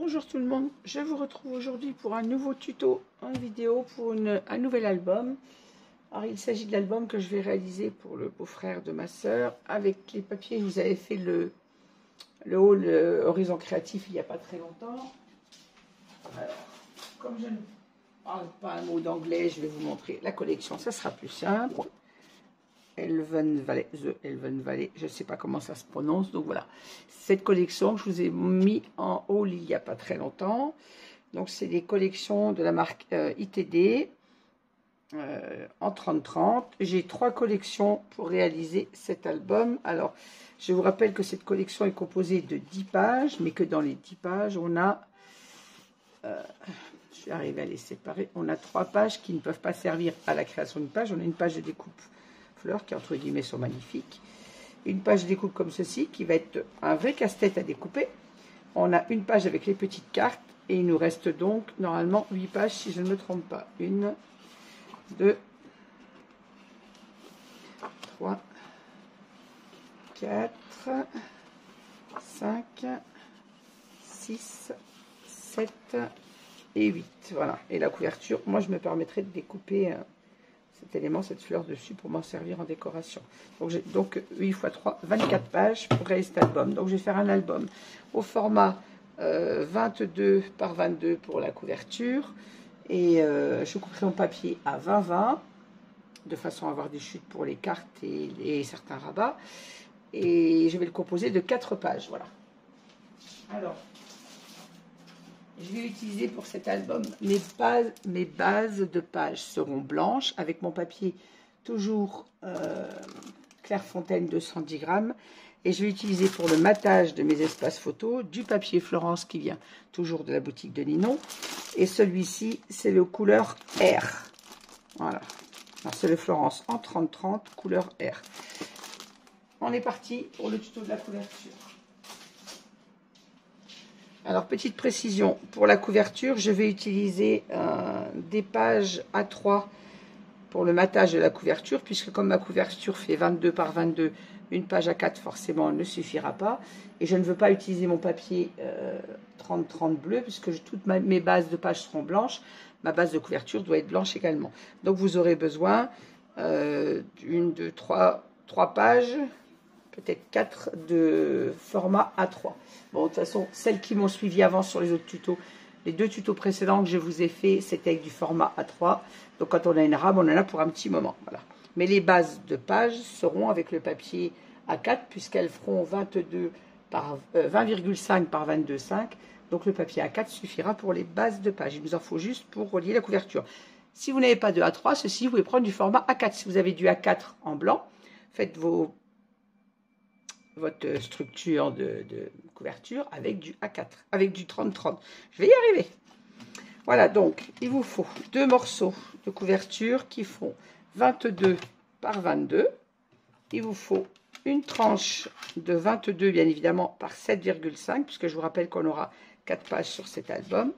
Bonjour tout le monde, je vous retrouve aujourd'hui pour un nouveau tuto en vidéo pour un nouvel album. Alors il s'agit de l'album que je vais réaliser pour le beau-frère de ma soeur avec les papiers. Je vous avais fait le haul Horizon Créatif il n'y a pas très longtemps. Alors, comme je ne parle pas un mot d'anglais, je vais vous montrer la collection, ça sera plus simple. Elven Valley, The Elven Valley, je ne sais pas comment ça se prononce, donc voilà. Cette collection que je vous ai mis en haul il n'y a pas très longtemps. Donc c'est des collections de la marque ITD en 30-30. J'ai 3 collections pour réaliser cet album. Alors, je vous rappelle que cette collection est composée de 10 pages, mais que dans les 10 pages, on a... je vais arriver à les séparer. On a 3 pages qui ne peuvent pas servir à la création d'une page. On a une page de découpe fleurs qui entre guillemets sont magnifiques, une page de découpe comme ceci qui va être un vrai casse-tête à découper. On a une page avec les petites cartes et il nous reste donc normalement 8 pages si je ne me trompe pas. 1, 2, 3, 4, 5, 6, 7 et 8. Voilà. Et la couverture, moi je me permettrai de découper cet élément, cette fleur dessus pour m'en servir en décoration. Donc j'ai donc 8 x 3, 24 pages pour réaliser cet album. Donc je vais faire un album au format 22 par 22 pour la couverture. Et je couperai mon papier à 20-20 de façon à avoir des chutes pour les cartes et certains rabats. Et je vais le composer de 4 pages. Voilà. Alors, je vais utiliser pour cet album mes bases de pages seront blanches avec mon papier toujours Clairefontaine 210 grammes. Et je vais utiliser pour le matage de mes espaces photos du papier Florence qui vient toujours de la boutique de Ninon. Et celui-ci, c'est le couleur R. Voilà. C'est le Florence en 30-30, couleur R. On est parti pour le tuto de la couverture. Alors, petite précision, pour la couverture, je vais utiliser des pages A3 pour le matage de la couverture, puisque comme ma couverture fait 22 par 22, une page A4 forcément ne suffira pas. Et je ne veux pas utiliser mon papier 30-30 bleu, puisque toutes mes bases de pages seront blanches. Ma base de couverture doit être blanche également. Donc, vous aurez besoin d'une, deux, trois pages, peut-être 4 de format A3. Bon, de toute façon, celles qui m'ont suivi avant sur les autres tutos, les 2 tutos précédents que je vous ai fait, c'était avec du format A3. Donc, quand on a une rame, on en a pour un petit moment. Voilà. Mais les bases de pages seront avec le papier A4, puisqu'elles feront 22 par 20,5 par 22,5. Donc, le papier A4 suffira pour les bases de pages. Il nous en faut juste pour relier la couverture. Si vous n'avez pas de A3, ceci, vous pouvez prendre du format A4. Si vous avez du A4 en blanc, faites votre structure de couverture avec du A4, avec du 30-30. Je vais y arriver. Voilà, donc, il vous faut 2 morceaux de couverture qui font 22 par 22. Il vous faut une tranche de 22, bien évidemment, par 7,5, puisque je vous rappelle qu'on aura 4 pages sur cet album.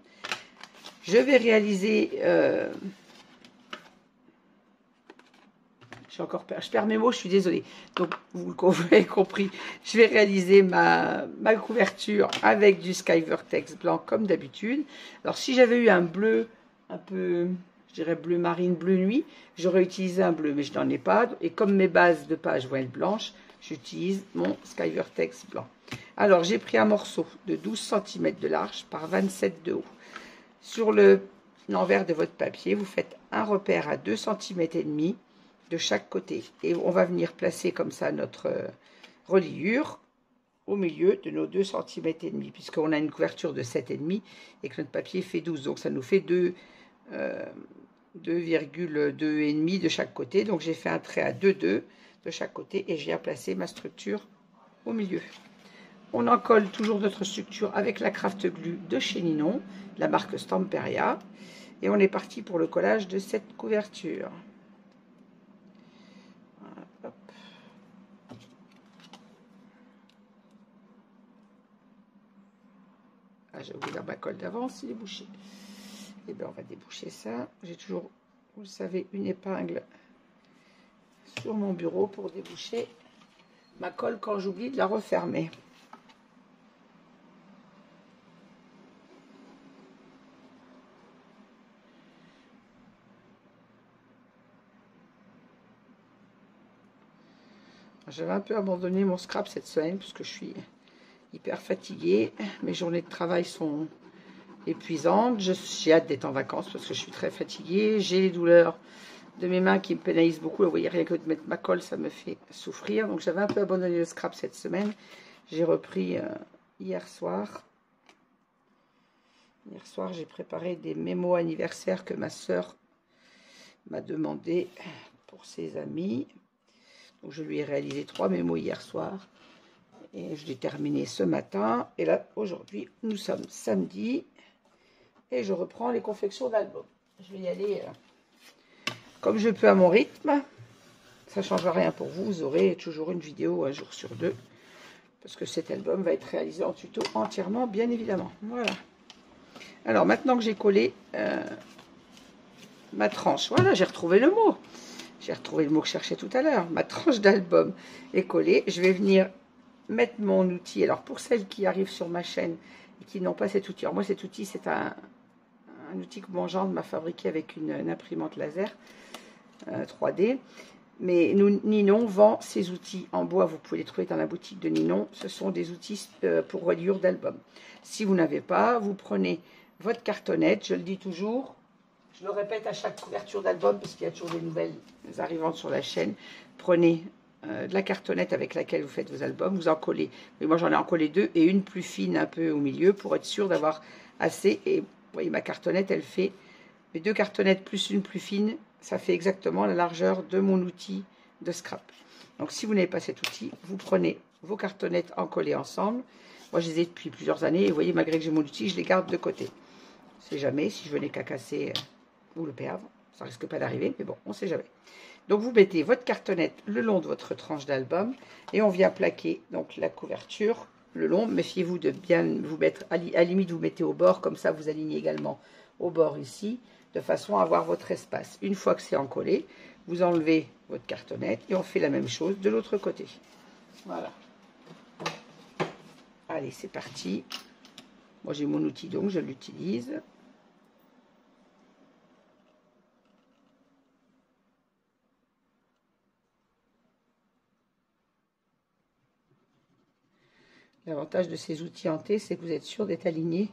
Je vais réaliser... je perds mes mots, je suis désolée. Donc, vous avez compris, je vais réaliser ma couverture avec du Sky Vertex blanc comme d'habitude. Alors, si j'avais eu un bleu un peu, je dirais bleu marine, bleu nuit, j'aurais utilisé un bleu, mais je n'en ai pas. Et comme mes bases de pages vont être blanches, j'utilise mon Sky Vertex blanc. Alors, j'ai pris un morceau de 12 cm de large par 27 de haut. Sur l'envers de votre papier, vous faites un repère à 2,5 cm de chaque côté. Et on va venir placer comme ça notre reliure au milieu de nos 2,5 cm, puisqu'on a une couverture de 7,5 et que notre papier fait 12. Donc ça nous fait 2,2,5 de chaque côté. Donc j'ai fait un trait à 2,2 de chaque côté et je viens placer ma structure au milieu. On en colle toujours notre structure avec la craft glue de chez Ninon, de la marque Stamperia. Et on est parti pour le collage de cette couverture. Hop. Ah, j'ai ouvert ma colle d'avance, il est bouché. Et bien, on va déboucher ça. J'ai toujours, vous le savez, une épingle sur mon bureau pour déboucher ma colle quand j'oublie de la refermer. J'avais un peu abandonné mon scrap cette semaine parce que je suis hyper fatiguée. Mes journées de travail sont épuisantes. J'ai hâte d'être en vacances parce que je suis très fatiguée. J'ai les douleurs de mes mains qui me pénalisent beaucoup. Vous voyez, rien que de mettre ma colle, ça me fait souffrir. Donc j'avais un peu abandonné le scrap cette semaine. J'ai repris hier soir. Hier soir, j'ai préparé des mémos anniversaires que ma sœur m'a demandé pour ses amis. Donc je lui ai réalisé 3 mémos hier soir. Et je l'ai terminé ce matin. Et là, aujourd'hui, nous sommes samedi. Et je reprends les confections d'albums. Je vais y aller comme je peux à mon rythme. Ça ne changera rien pour vous. Vous aurez toujours une vidéo un jour sur 2. Parce que cet album va être réalisé en tuto entièrement, bien évidemment. Voilà. Alors, maintenant que j'ai collé ma tranche. Voilà, j'ai retrouvé le mot. J'ai retrouvé le mot que je cherchais tout à l'heure. Ma tranche d'album est collée. Je vais venir mettre mon outil. Alors, pour celles qui arrivent sur ma chaîne et qui n'ont pas cet outil. Alors, moi, cet outil, c'est un outil que mon gendre m'a fabriqué avec une imprimante laser 3D. Mais Ninon vend ses outils en bois. Vous pouvez les trouver dans la boutique de Ninon. Ce sont des outils pour reliure d'album. Si vous n'avez pas, vous prenez votre cartonnette. Je le dis toujours. Je le répète à chaque couverture d'album parce qu'il y a toujours des nouvelles arrivantes sur la chaîne. Prenez de la cartonnette avec laquelle vous faites vos albums. Vous en collez. Mais moi, j'en ai encollé 2 et une plus fine un peu au milieu pour être sûr d'avoir assez. Et vous voyez, ma cartonnette, elle fait mes 2 cartonnettes plus une plus fine. Ça fait exactement la largeur de mon outil de scrap. Donc, si vous n'avez pas cet outil, vous prenez vos cartonnettes encollées ensemble. Moi, je les ai depuis plusieurs années. Et vous voyez, malgré que j'ai mon outil, je les garde de côté. On ne sait jamais si je venais qu'à casser ou le perdre. Ça risque pas d'arriver, mais bon, on ne sait jamais. Donc, vous mettez votre cartonnette le long de votre tranche d'album et on vient plaquer donc la couverture le long. Méfiez-vous de bien vous mettre, à la limite, vous mettez au bord, comme ça, vous alignez également au bord ici, de façon à avoir votre espace. Une fois que c'est encollé, vous enlevez votre cartonnette et on fait la même chose de l'autre côté. Voilà. Allez, c'est parti. Moi, j'ai mon outil, donc je l'utilise. L'avantage de ces outils en T, c'est que vous êtes sûr d'être aligné,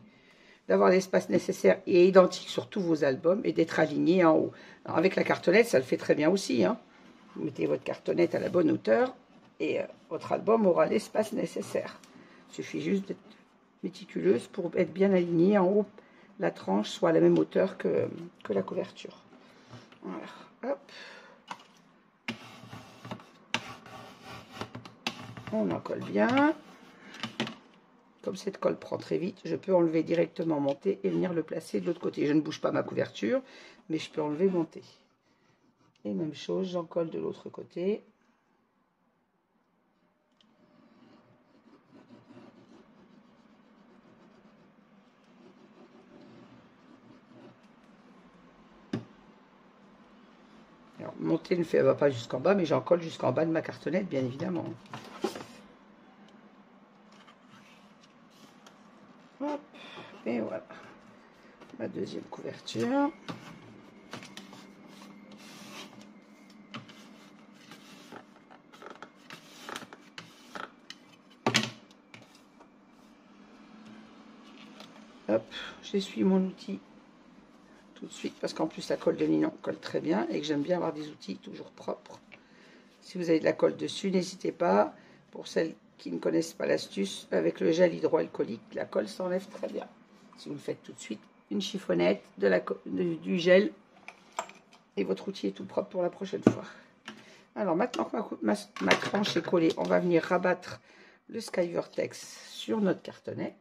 d'avoir l'espace nécessaire et identique sur tous vos albums et d'être aligné en haut. Alors avec la cartonnette, ça le fait très bien aussi. Hein. Vous mettez votre cartonnette à la bonne hauteur et votre album aura l'espace nécessaire. Il suffit juste d'être méticuleuse pour être bien aligné en haut. La tranche soit à la même hauteur que la couverture. Voilà. Hop. On en colle bien. Comme cette colle prend très vite, je peux enlever directement, monter et venir le placer de l'autre côté. Je ne bouge pas ma couverture, mais je peux enlever, monter. Et même chose, j'en colle de l'autre côté. Alors, monter ne va pas jusqu'en bas, mais j'en colle jusqu'en bas de ma cartonnette, bien évidemment. Hop, et voilà. Ma deuxième couverture. Hop, j'essuie mon outil tout de suite parce qu'en plus la colle de Ninon colle très bien et que j'aime bien avoir des outils toujours propres. Si vous avez de la colle dessus, n'hésitez pas. Pour celles qui ne connaissent pas l'astuce, avec le gel hydroalcoolique, la colle s'enlève très bien. Si vous le faites tout de suite, une chiffonnette, du gel et votre outil est tout propre pour la prochaine fois. Alors maintenant que ma tranche est collée, on va venir rabattre le Sky Vertex sur notre cartonnette.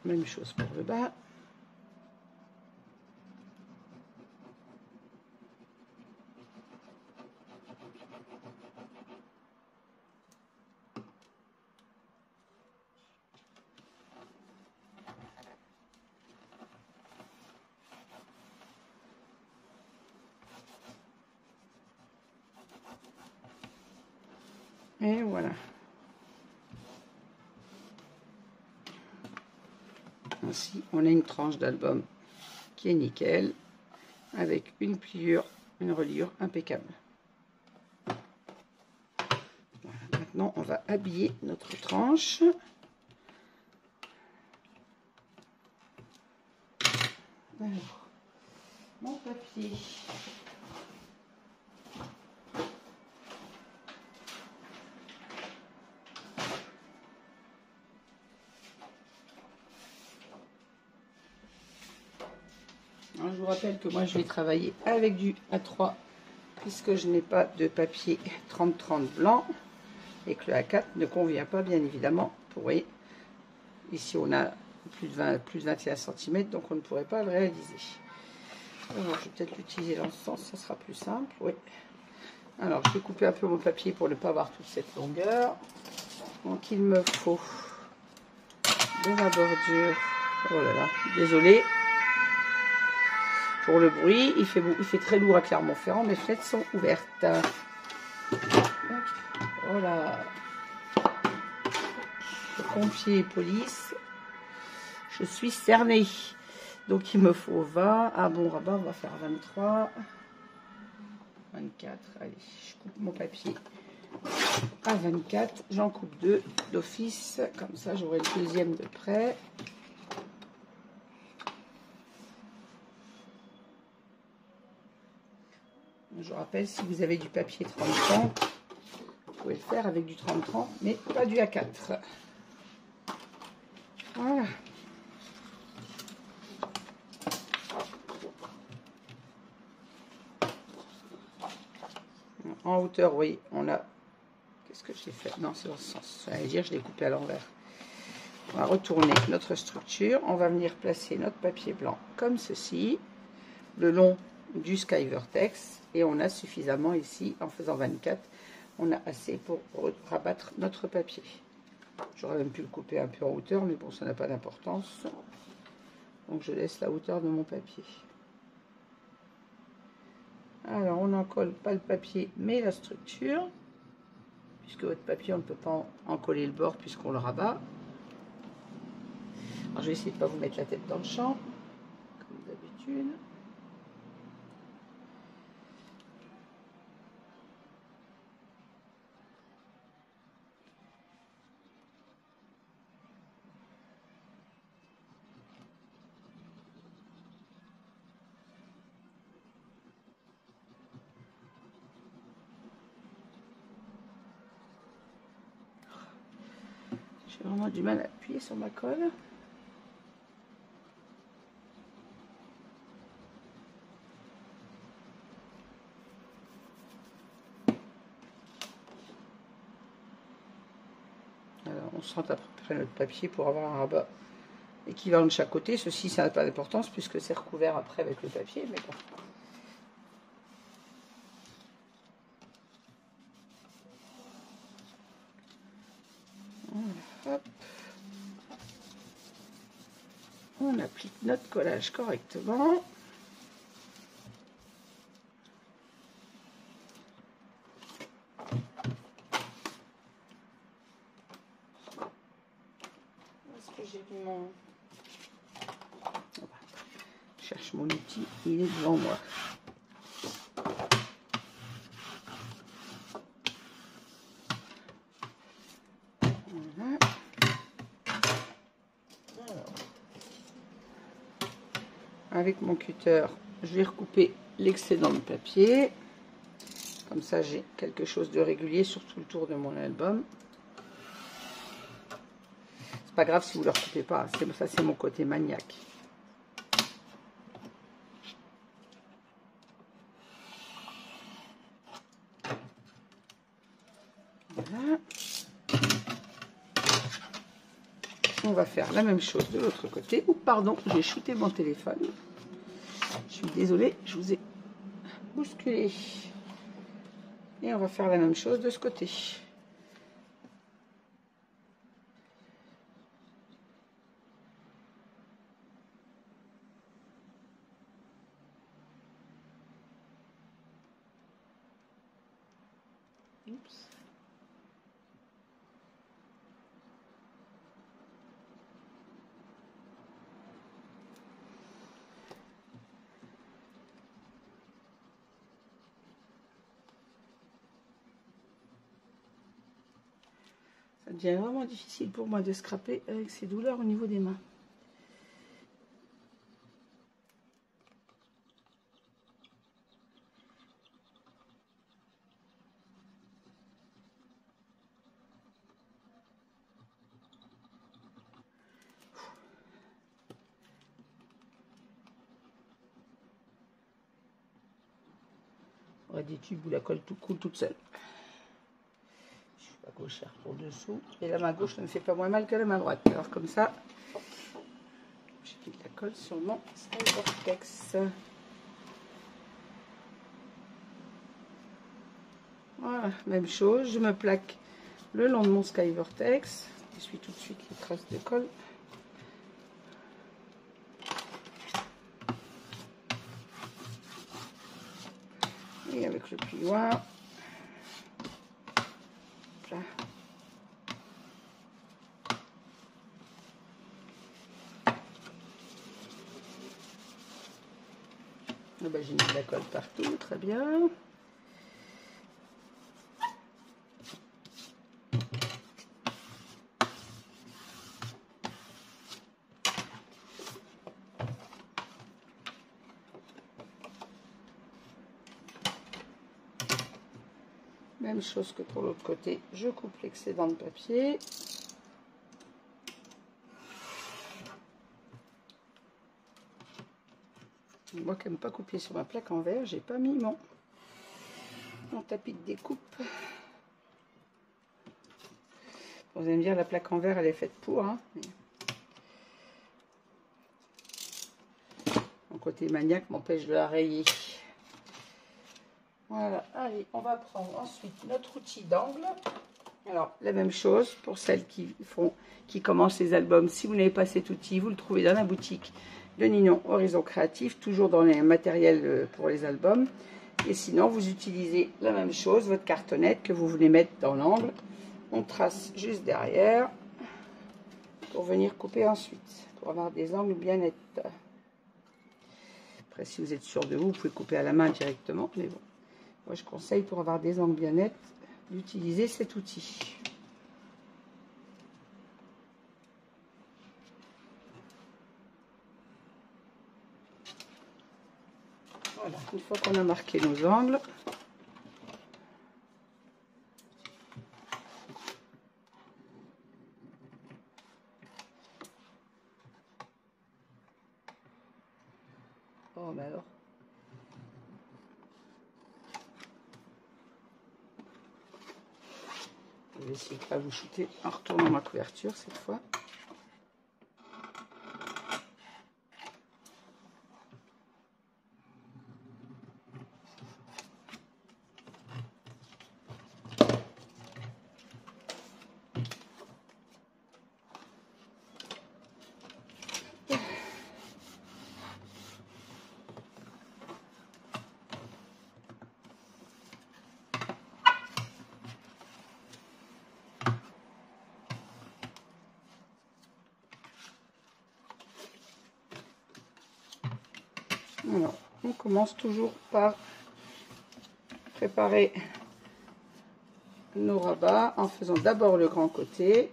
Même chose pour le bas. Et voilà. Ainsi, on a une tranche d'album qui est nickel, avec une pliure, une reliure impeccable. Voilà. Maintenant, on va habiller notre tranche. Alors, mon papier. Alors, je vous rappelle que moi je vais travailler avec du A3 puisque je n'ai pas de papier 30-30 blanc et que le A4 ne convient pas bien évidemment. Vous voyez, ici on a plus de 21 cm, donc on ne pourrait pas le réaliser. Alors je vais peut-être l'utiliser dans ce sens, ça sera plus simple. Oui. Alors je vais couper un peu mon papier pour ne pas avoir toute cette longueur. Donc il me faut de la bordure. Oh là là, désolé pour le bruit, il fait très lourd à Clermont-Ferrand, mes fenêtres sont ouvertes. Voilà. Pompier et police, je suis cernée. Donc il me faut 20. À bon rabat, on va faire 23. 24. Allez, je coupe mon papier à 24. J'en coupe 2 d'office. Comme ça, j'aurai le deuxième de près. Je rappelle, si vous avez du papier 30-30, vous pouvez le faire avec du 30-30, mais pas du A4. Voilà. En hauteur, oui, on a... Qu'est-ce que j'ai fait? Non, c'est dans ce sens. Ça veut dire, je l'ai coupé à l'envers. On va retourner notre structure. On va venir placer notre papier blanc comme ceci, le long du Sky Vertex. Et on a suffisamment ici, en faisant 24, on a assez pour rabattre notre papier. J'aurais même pu le couper un peu en hauteur, mais bon, ça n'a pas d'importance. Donc je laisse la hauteur de mon papier. Alors on n'encolle pas le papier, mais la structure. Puisque votre papier, on ne peut pas en coller le bord puisqu'on le rabat. Alors je vais essayer de ne pas vous mettre la tête dans le champ, comme d'habitude. J'ai vraiment du mal à appuyer sur ma colle. Alors on centre à peu près notre papier pour avoir un rabat équivalent de chaque côté. Ceci, ça n'a pas d'importance puisque c'est recouvert après avec le papier, mais bon. Voilà, hop. On applique notre collage correctement. Est-ce que j'ai vu mon... Je cherche mon outil, il est devant moi. Voilà. Alors, avec mon cutter, je vais recouper l'excédent de papier. Comme ça, j'ai quelque chose de régulier sur tout le tour de mon album. C'est pas grave si vous ne le recoupez pas. Ça, c'est mon côté maniaque. Voilà. On va faire la même chose de l'autre côté. Oups, pardon, j'ai shooté mon téléphone. Je suis désolée, je vous ai bousculé. Et on va faire la même chose de ce côté. Oups. Ça devient vraiment difficile pour moi de scraper avec ces douleurs au niveau des mains. On a des tubes où la colle tout coule toute seule. Je suis pas gauchère pour dessous. Et la main gauche ne me fait pas moins mal que la main droite. Alors comme ça, j'ai de la colle sur mon Skyvortex. Voilà, même chose. Je me plaque le long de mon Skyvortex. J'essuie tout de suite les traces de colle. Et avec le plioir, là. Ah ben, j'ai mis de la colle partout, très bien. Même chose que pour l'autre côté, je coupe l'excédent de papier. Moi qui n'aime pas couper sur ma plaque en verre, j'ai pas mis mon tapis de découpe. Vous allez me dire, la plaque en verre, elle est faite pour. Hein, mais... Mon côté maniaque m'empêche de la rayer. Voilà, allez, on va prendre ensuite notre outil d'angle. Alors, la même chose pour celles qui commencent les albums. Si vous n'avez pas cet outil, vous le trouvez dans la boutique de Ninon Horizon Créatif, toujours dans les matériels pour les albums. Et sinon, vous utilisez la même chose, votre cartonnette que vous voulez mettre dans l'angle. On trace juste derrière pour venir couper ensuite, pour avoir des angles bien nets. Après, si vous êtes sûr de vous, vous pouvez couper à la main directement, mais bon. Moi, je conseille pour avoir des angles bien nets d'utiliser cet outil. Voilà, une fois qu'on a marqué nos angles, oh, mais alors. Je vais essayer de ne pas vous shooter en retournant ma couverture cette fois. Alors, on commence toujours par préparer nos rabats en faisant d'abord le grand côté.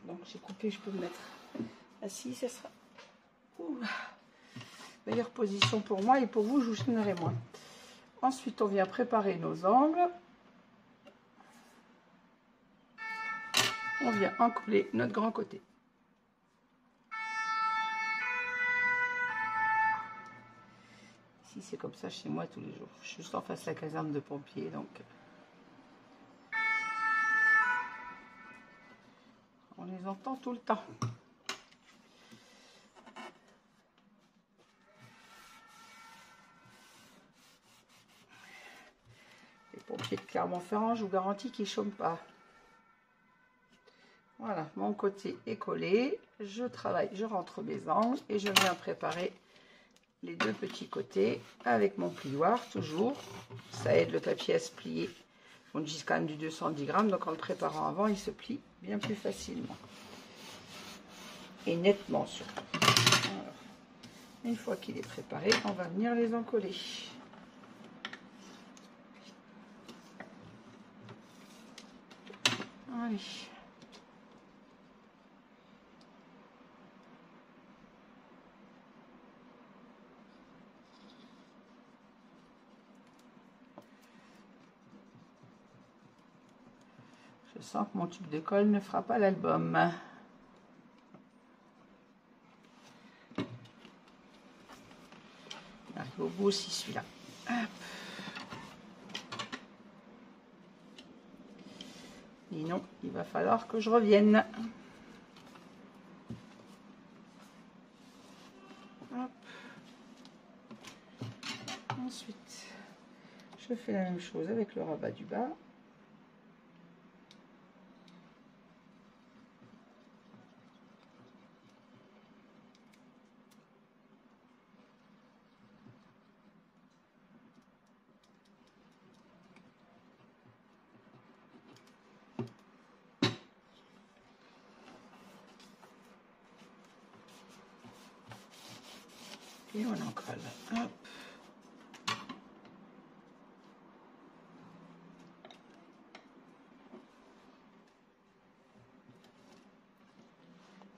Donc j'ai coupé, je peux me mettre assis, ça sera meilleure position pour moi et pour vous, je vous gênerai moins. Ensuite, on vient préparer nos angles. On vient encoller notre grand côté. Ici, c'est comme ça chez moi tous les jours. Je suis juste en face de la caserne de pompiers, donc on les entend tout le temps. Les pompiers de Clermont-Ferrand, je vous garantis qu'ils ne chôment pas. Voilà, mon côté est collé. Je travaille, je rentre mes angles et je viens préparer les deux petits côtés avec mon plioir toujours. Ça aide le papier à se plier. On utilise quand même du 210 grammes, donc en le préparant avant, il se plie bien plus facilement. Et nettement surtout. Alors, une fois qu'il est préparé, on va venir les encoller. Allez. Je sens que mon tube de colle ne fera pas l'album. Il arrive au bout aussi celui-là. Et non, il va falloir que je revienne. Hop. Ensuite, je fais la même chose avec le rabat du bas. Et on en colle. Hop.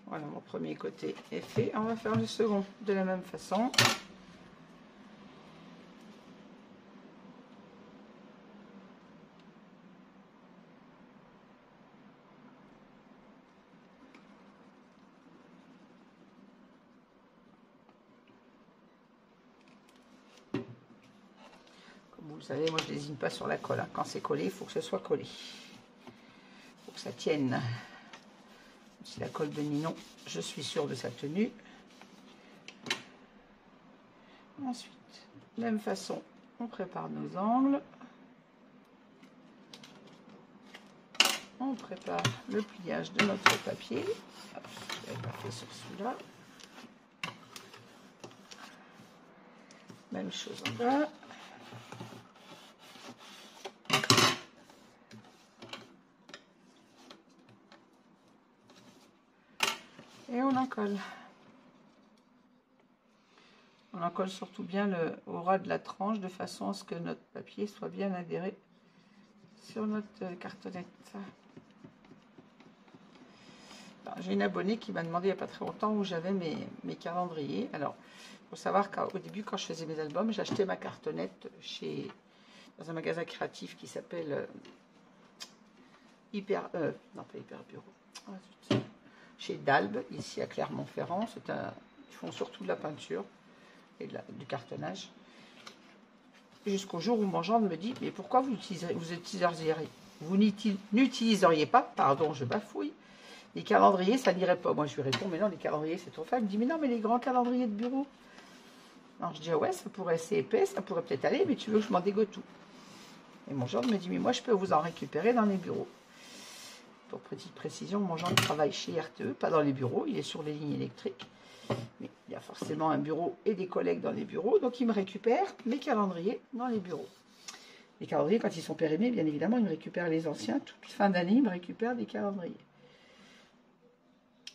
Voilà, mon premier côté est fait. On va faire le second de la même façon. Vous savez, moi je ne lésine pas sur la colle. Hein. Quand c'est collé, il faut que ce soit collé. Il faut que ça tienne. Si la colle de nylon, je suis sûre de sa tenue. Ensuite, même façon, on prépare nos angles. On prépare le pliage de notre papier. Hop, je l'avais pas fait sur celui-là. Même chose en bas. Et on en colle. On en colle surtout bien au ras de la tranche de façon à ce que notre papier soit bien adhéré sur notre cartonnette. J'ai une abonnée qui m'a demandé il n'y a pas très longtemps où j'avais mes calendriers. Alors, il faut savoir qu'au début, quand je faisais mes albums, j'achetais ma cartonnette dans un magasin créatif qui s'appelle non pas Hyper Bureau. Chez Dalbe, ici à Clermont-Ferrand. Ils font surtout de la peinture et du cartonnage. Jusqu'au jour où mon gendre me dit, mais pourquoi vous n'utiliseriez pas, pardon, je bafouille, les calendriers, ça n'irait pas. Moi, je lui réponds, mais non, les calendriers, c'est trop faible. Il me dit, mais non, mais les grands calendriers de bureau. Alors, je dis, ouais, ça pourrait, c'est épais, ça pourrait peut-être aller, mais tu veux que je m'en dégote tout. Et mon gendre me dit, mais moi, je peux vous en récupérer dans les bureaux. Pour petite précision, mon gendre travaille chez RTE, pas dans les bureaux, il est sur les lignes électriques. Mais il y a forcément un bureau et des collègues dans les bureaux, donc il me récupère mes calendriers dans les bureaux. Les calendriers, quand ils sont périmés, bien évidemment, il me récupère les anciens. Toute fin d'année, il me récupère des calendriers.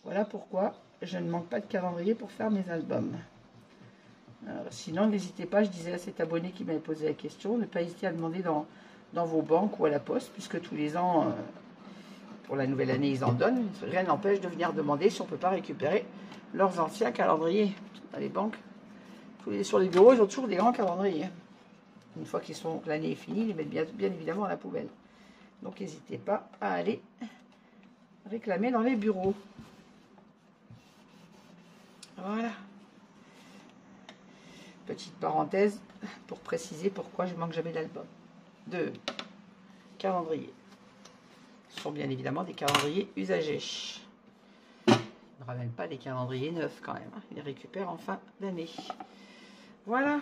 Voilà pourquoi je ne manque pas de calendrier pour faire mes albums. Alors, sinon, n'hésitez pas, je disais à cet abonné qui m'avait posé la question, ne pas hésiter à demander dans vos banques ou à la poste, puisque tous les ans, pour la nouvelle année, ils en donnent. Rien n'empêche de venir demander si on ne peut pas récupérer leurs anciens calendriers. Dans les banques, sur les bureaux, ils ont toujours des grands calendriers. Une fois que l'année est finie, ils les mettent bien évidemment à la poubelle. Donc, n'hésitez pas à aller réclamer dans les bureaux. Voilà. Petite parenthèse pour préciser pourquoi je manque jamais d'album. De calendrier. Ce sont bien évidemment des calendriers usagés. Ils ne ramènent pas des calendriers neufs quand même. Ils les récupèrent en fin d'année. Voilà.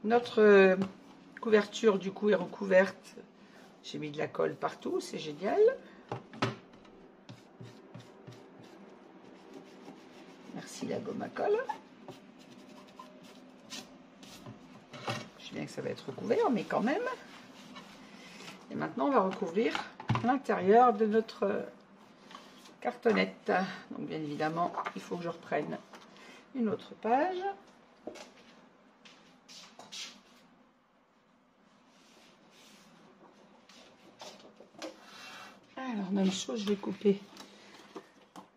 Notre couverture du coup est recouverte. J'ai mis de la colle partout, c'est génial. Merci la gomme à colle. Je sais bien que ça va être recouvert, mais quand même. Et maintenant, on va recouvrir l'intérieur de notre cartonnette. Donc, bien évidemment, il faut que je reprenne une autre page. Alors, même chose, je vais couper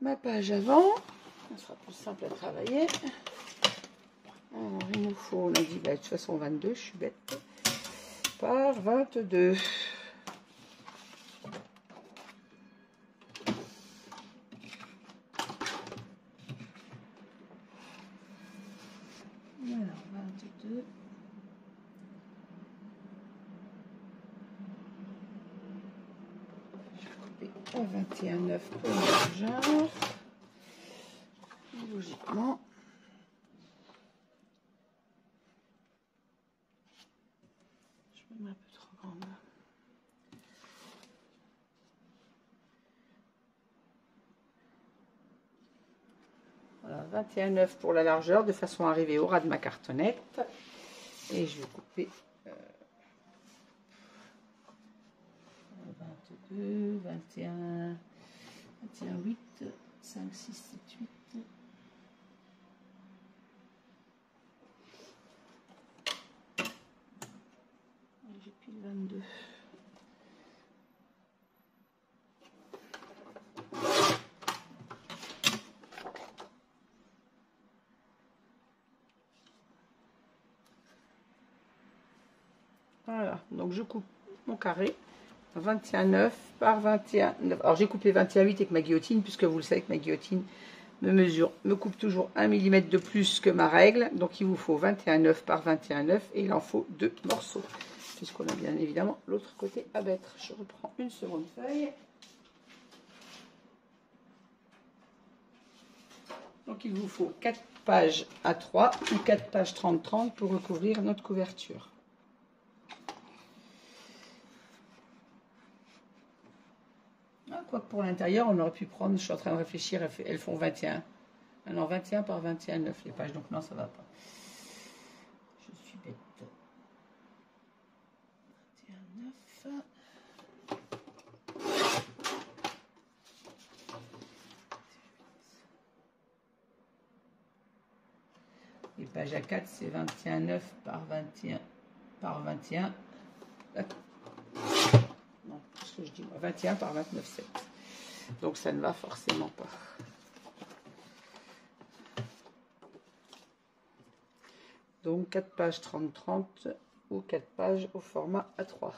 ma page avant. Ça sera plus simple à travailler. Alors, il nous faut, on a dit, bah, de toute façon, 22, je suis bête, par 22. Alors, 22. Je vais couper à 21,9 pour la largeur. Logiquement. Je me mets un peu trop grande. Voilà, 21,9 pour la largeur, de façon à arriver au ras de ma cartonnette. Et je vais couper 22, 21, 21, 8, 5, 6, 7, 8. J'ai pile 22. Voilà, donc je coupe mon carré 21,9 par 21,9. Alors j'ai coupé 21,8 avec ma guillotine, puisque vous le savez que ma guillotine me coupe toujours 1 mm de plus que ma règle. Donc il vous faut 21,9 par 21,9 et il en faut 2 morceaux, puisqu'on a bien évidemment l'autre côté à mettre. Je reprends une seconde feuille. Donc il vous faut 4 pages à 3 ou 4 pages 30-30 pour recouvrir notre couverture. Quoique pour l'intérieur, on aurait pu prendre, je suis en train de réfléchir, elles font 21. Ah non, 21 par 21,9 les pages, donc non, ça va pas. Je suis bête. 21,9. Les pages à 4, c'est 21,9 par 21 par 21. Non, ce que je dis, 21 par 29,7. Donc ça ne va forcément pas. Donc 4 pages 30-30 ou 4 pages au format A3.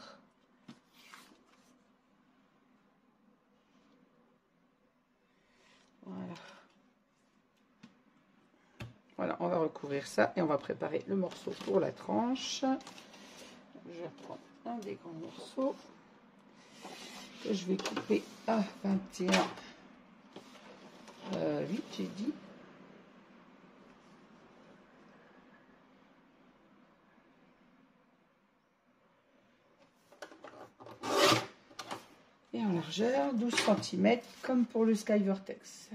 Voilà. Voilà, on va recouvrir ça et on va préparer le morceau pour la tranche. Je prends un des grands morceaux que je vais couper à 21,8, j'ai dit. Et en largeur, 12 cm, comme pour le Sky Vortex.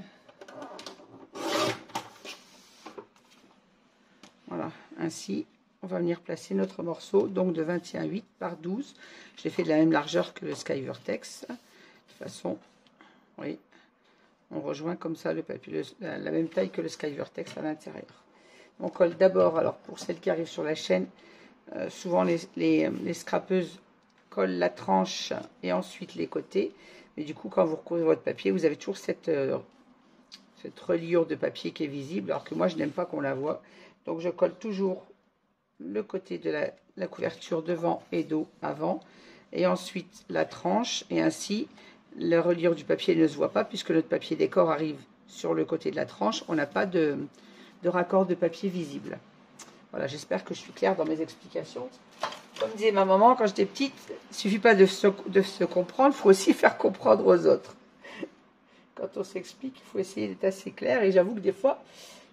Voilà, ainsi, on va venir placer notre morceau, donc de 21,8 par 12. Je l'ai fait de la même largeur que le Sky Vortex. De toute façon, oui, on rejoint comme ça le papier, la même taille que le Sky Vortex à l'intérieur. On colle d'abord, alors pour celles qui arrivent sur la chaîne, souvent les scrapeuses collent la tranche et ensuite les côtés. Mais du coup, quand vous recouvrez votre papier, vous avez toujours cette reliure de papier qui est visible, alors que moi, je n'aime pas qu'on la voie. Donc, je colle toujours le côté de la couverture devant et dos avant, et ensuite la tranche, et ainsi, la reliure du papier ne se voit pas, puisque notre papier décor arrive sur le côté de la tranche. On n'a pas de raccord de papier visible. Voilà, j'espère que je suis claire dans mes explications. Comme disait ma maman quand j'étais petite, il ne suffit pas de se comprendre, il faut aussi faire comprendre aux autres. Quand on s'explique, il faut essayer d'être assez clair. Et j'avoue que des fois,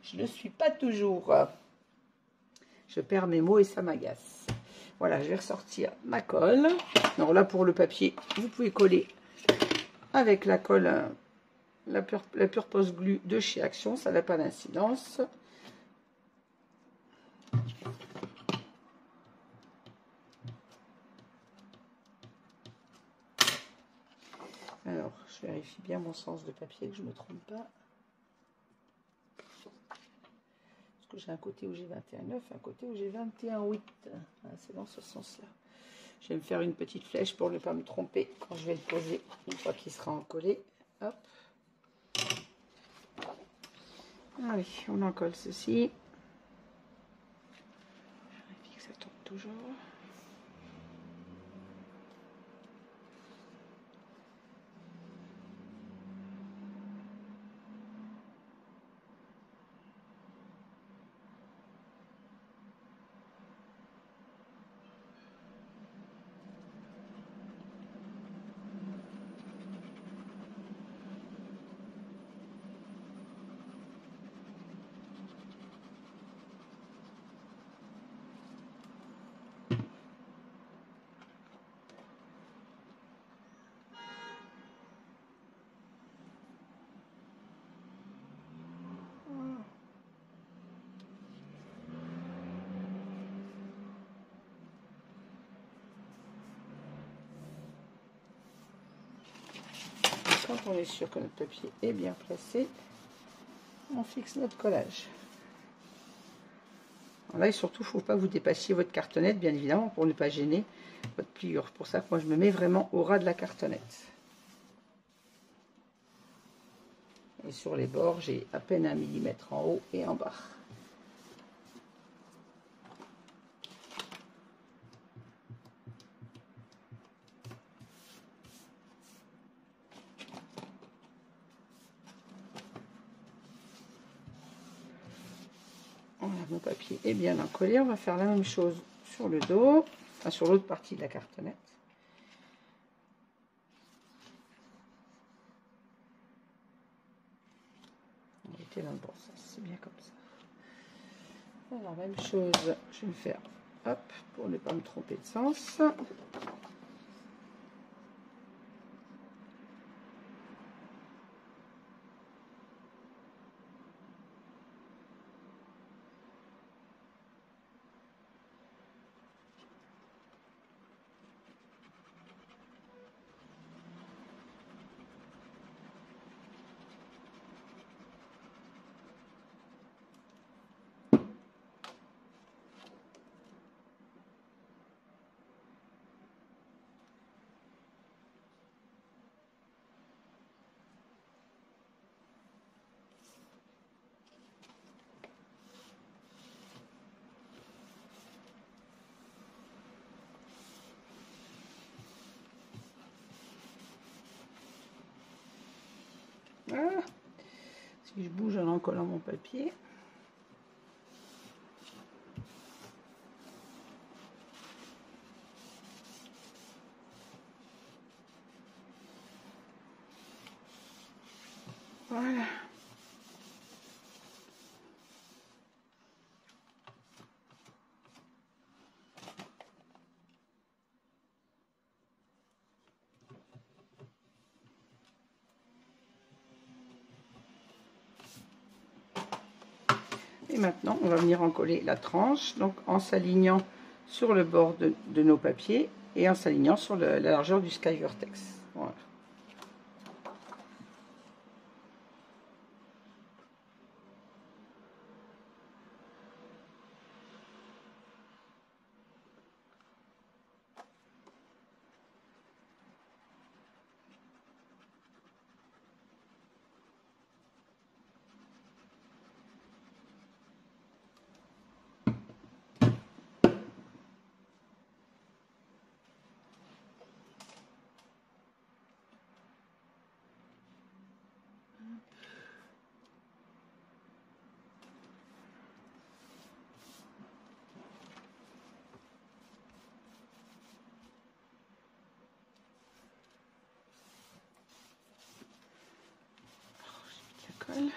je ne suis pas toujours. Je perds mes mots et ça m'agace. Voilà, je vais ressortir ma colle. Alors là, pour le papier, vous pouvez coller avec la colle, la Purpose Glue de chez Action. Ça n'a pas d'incidence. Alors, je vérifie bien mon sens de papier, que je ne me trompe pas. Parce que j'ai un côté où j'ai 21,9, un côté où j'ai 21,8. Ah, c'est dans ce sens-là. Je vais me faire une petite flèche pour ne pas me tromper quand je vais le poser une fois qu'il sera encollé. Hop. Allez, on encolle ceci. Je vérifie que ça tourne toujours. Quand on est sûr que notre papier est bien placé, on fixe notre collage. Alors là, et surtout, il ne faut pas vous dépassiez votre cartonnette, bien évidemment, pour ne pas gêner votre pliure. C'est pour ça que moi, je me mets vraiment au ras de la cartonnette. Et sur les bords, j'ai à peine 1 millimètre en haut et en bas. Voilà, mon papier est bien encollé. On va faire la même chose sur le dos, enfin sur l'autre partie de la cartonnette. On était dans le bon sens, c'est bien comme ça. Alors, même chose, je vais me faire, hop, pour ne pas me tromper de sens. Voilà. Si je bouge en encollant mon papier. Voilà. Et maintenant, on va venir encoller la tranche, donc en s'alignant sur le bord de nos papiers et en s'alignant sur la largeur du Sky Vertex. Voilà. Colle.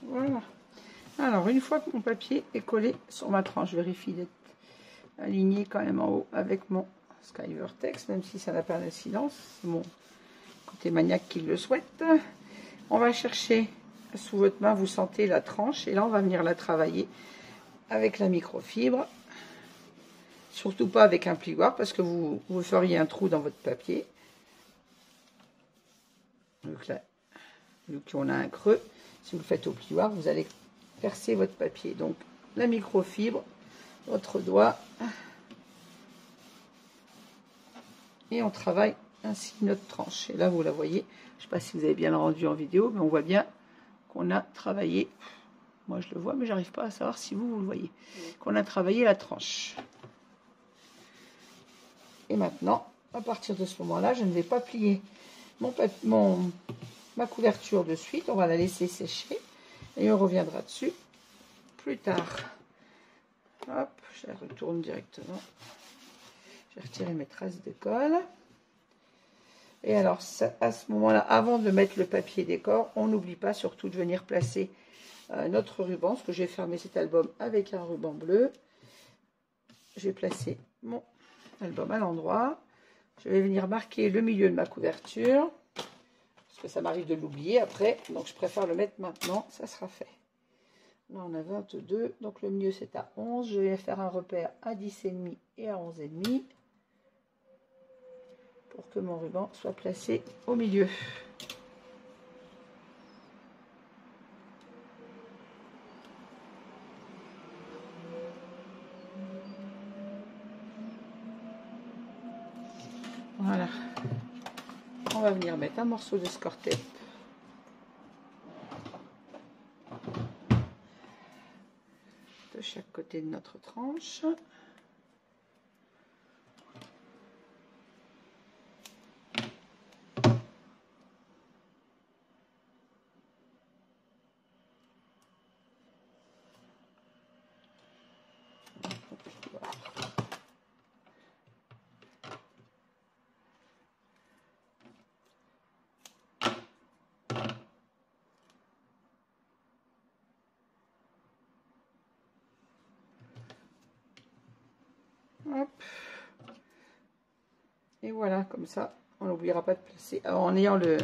Voilà. Alors, une fois que mon papier est collé sur ma tranche, je vérifie d'être aligné quand même en haut avec mon Skyvertex, même si ça n'a pas d'incidence. C'est mon côté maniaque qui le souhaite. On va chercher sous votre main, vous sentez la tranche, et là, on va venir la travailler avec la microfibre. Surtout pas avec un plioir, parce que vous feriez un trou dans votre papier. Donc là, vu qu'on a un creux, si vous le faites au plioir, vous allez percer votre papier. Donc la microfibre, votre doigt, et on travaille ainsi notre tranche. Et là, vous la voyez, je ne sais pas si vous avez bien le rendu en vidéo, mais on voit bien qu'on a travaillé, moi je le vois, mais j'arrive pas à savoir si vous le voyez, qu'on a travaillé la tranche. Et maintenant, à partir de ce moment-là, je ne vais pas plier ma couverture de suite, on va la laisser sécher et on reviendra dessus plus tard. Hop, je la retourne directement. J'ai retiré mes traces de colle. Et alors, à ce moment-là, avant de mettre le papier décor, on n'oublie pas surtout de venir placer notre ruban, parce que j'ai fermé cet album avec un ruban bleu. Je vais placer mon album à l'endroit. Je vais venir marquer le milieu de ma couverture, parce que ça m'arrive de l'oublier après, donc je préfère le mettre maintenant, ça sera fait. Là on a 22, donc le milieu c'est à 11, je vais faire un repère à 10,5 et à 11,5 pour que mon ruban soit placé au milieu. Voilà. On va venir mettre un morceau de score tape de chaque côté de notre tranche. Hop. Et voilà, comme ça, on n'oubliera pas de placer. Alors, en ayant le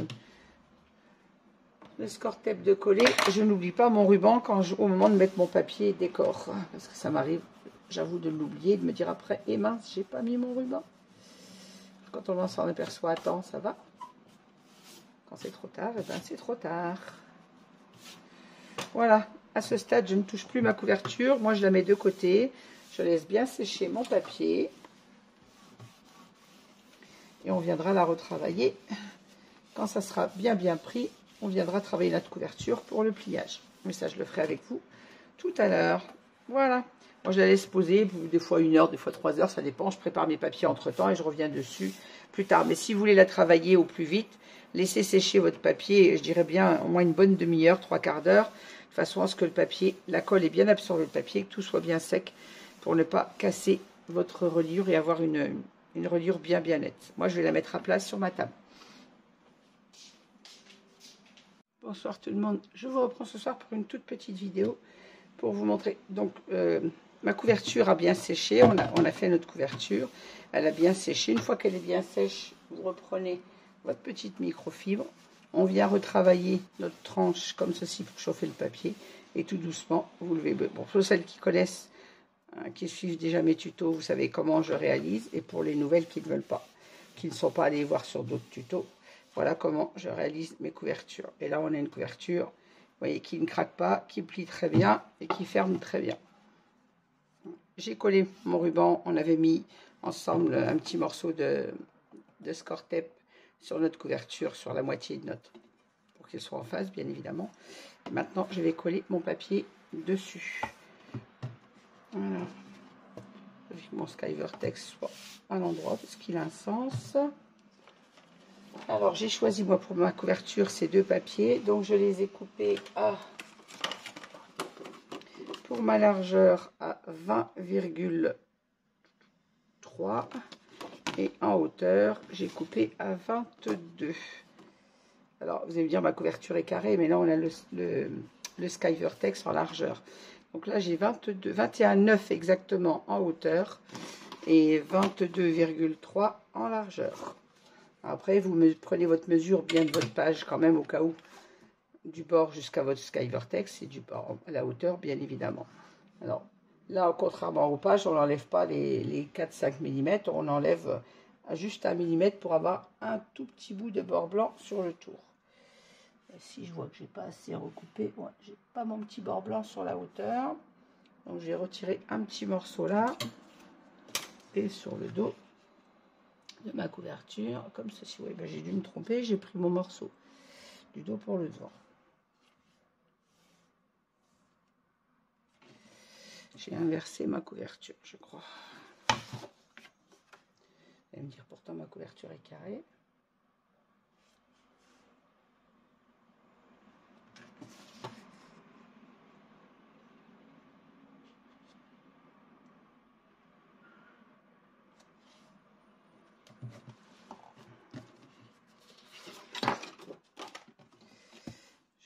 score tape de coller, je n'oublie pas mon ruban au moment de mettre mon papier décor. Parce que ça m'arrive, j'avoue, de l'oublier, de me dire après, et mince, j'ai pas mis mon ruban. Quand on s'en aperçoit à temps, ça va. Quand c'est trop tard, et ben c'est trop tard. Voilà, à ce stade, je ne touche plus ma couverture. Moi, je la mets de côté. Je laisse bien sécher mon papier. Et on viendra la retravailler. Quand ça sera bien pris, on viendra travailler notre couverture pour le pliage. Mais ça, je le ferai avec vous tout à l'heure. Voilà. Moi, je la laisse poser, des fois 1 heure, des fois 3 heures, ça dépend. Je prépare mes papiers entre-temps et je reviens dessus plus tard. Mais si vous voulez la travailler au plus vite, laissez sécher votre papier, je dirais bien au moins une bonne demi-heure, 3/4 d'heure, de façon à ce que le papier, la colle ait bien absorbé le papier, que tout soit bien sec, pour ne pas casser votre reliure et avoir une reliure bien nette. Moi, je vais la mettre à plat sur ma table. Bonsoir tout le monde, je vous reprends ce soir pour une toute petite vidéo pour vous montrer. Donc ma couverture a bien séché, on a fait notre couverture, elle a bien séché. Une fois qu'elle est bien sèche, vous reprenez votre petite microfibre, on vient retravailler notre tranche comme ceci pour chauffer le papier et tout doucement vous levez. Bon, pour celles qui connaissent, qui suivent déjà mes tutos, vous savez comment je réalise, et pour les nouvelles qui ne veulent pas, qui ne sont pas allées voir sur d'autres tutos, voilà comment je réalise mes couvertures. Et là, on a une couverture, vous voyez, qui ne craque pas, qui plie très bien et qui ferme très bien. J'ai collé mon ruban, on avait mis ensemble un petit morceau de score tape sur notre couverture, sur la moitié de notre, pour qu'il soit en face, bien évidemment. Et maintenant, je vais coller mon papier dessus. Voilà. Je veux que mon Skyvertex soit à l'endroit parce qu'il a un sens. Alors, j'ai choisi, moi, pour ma couverture, ces 2 papiers. Donc, je les ai coupés pour ma largeur à 20,3. Et en hauteur, j'ai coupé à 22. Alors, vous allez me dire, ma couverture est carrée. Mais là, on a le le Skyvertex en largeur. Donc là, j'ai 21,9 exactement en hauteur et 22,3 en largeur. Après, vous prenez votre mesure bien de votre page quand même au cas où, du bord jusqu'à votre Skyvertex et du bord à la hauteur, bien évidemment. Alors là, contrairement aux pages, on n'enlève pas les 4-5 mm, on enlève à juste 1 mm pour avoir un tout petit bout de bord blanc sur le tour. Et si je vois que j'ai pas assez recoupé, ouais, j'ai pas mon petit bord blanc sur la hauteur, donc j'ai retiré un petit morceau là et sur le dos de ma couverture, comme ceci. Oui, ben, j'ai dû me tromper, j'ai pris mon morceau du dos pour le devant. J'ai inversé ma couverture, je crois. Vous allez me dire, pourtant ma couverture est carrée.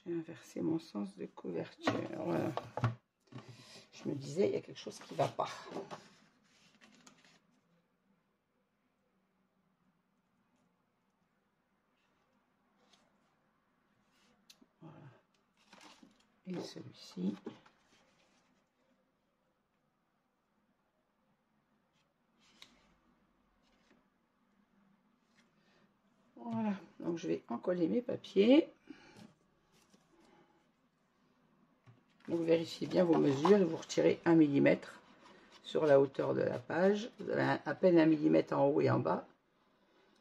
J'ai inversé mon sens de couverture. Voilà. Je me disais, il y a quelque chose qui ne va pas. Voilà. Et celui-ci. Voilà. Donc je vais encoller mes papiers. Donc vérifiez bien vos mesures et vous retirez 1 mm sur la hauteur de la page. Vous avez à peine 1 mm en haut et en bas.